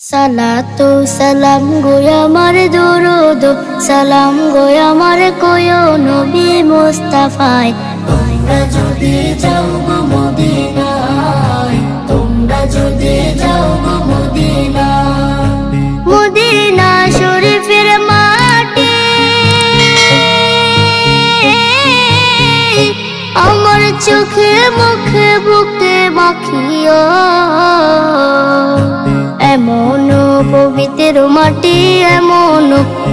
সালাতু সালাম গো আমার দরুদ সালাম গো আমার কোয়ো নবী মুস্তাফায়। তোমরা যদি যাও গো মদিনায়, তোমরা যদি যাও গো মদিনায়, মদিনা শরীফের মাটি আমার চোখে মুখে বুকে মাখিও। এমন পবিত্র মাটি, এমন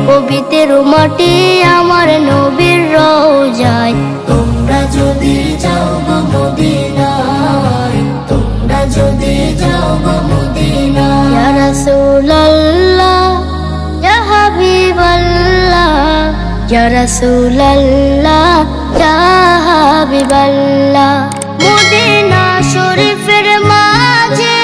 পবিত্র মাটি আমার নবীর রওজায়। তোমরা যদি যাও গো মদিনায়, তোমরা যদি যাও গো মদিনায়। ইয়া রাসূলুল্লাহ ইয়া হাবিবাল্লাহ, ইয়া রাসূলুল্লাহ ইয়া হাবিবাল্লাহ। মদিনা শরীফের মাঝে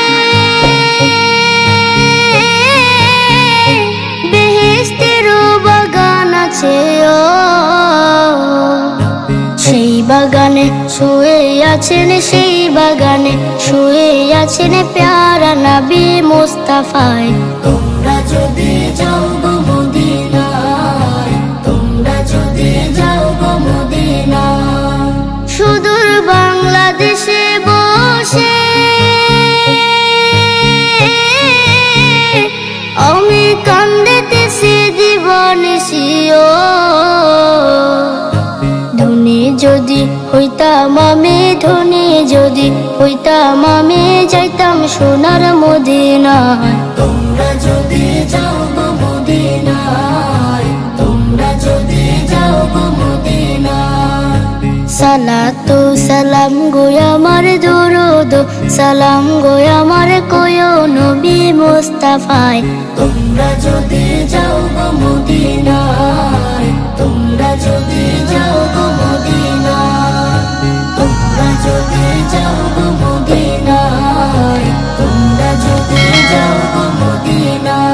সেই বাগানে শুয়ে আছেন, সেই বাগানে শুয়ে আছেন প্যারা নবী মুস্তাফায়। তোমরা যদি যাও গো মদিনায়, তোমরা যদি যাও গো মদিনায়। সুদূর বাংলাদেশে বসে আমি কান্দিতেছি দিবানিশিও। ধনী যদি হইতাম আমি, ধনী যদি হইতাম আমি, যাইতাম সোনার মদিনায়। তোমরা যদি যাও গো মদিনায়, তোমরা যদি যাও গো মদিনায়। সালাতু সালাম গো আমার দরুদ সালাম গো আমার কোয়ো নবী মুস্তাফায়। তোমরা যদি যাও গো মদিনায়, তোমরা যদি যাও গো মদিনায়, তোমরা যদি যাও গো মদিনায়, তোমরা যদি যাও গো মদিনায়।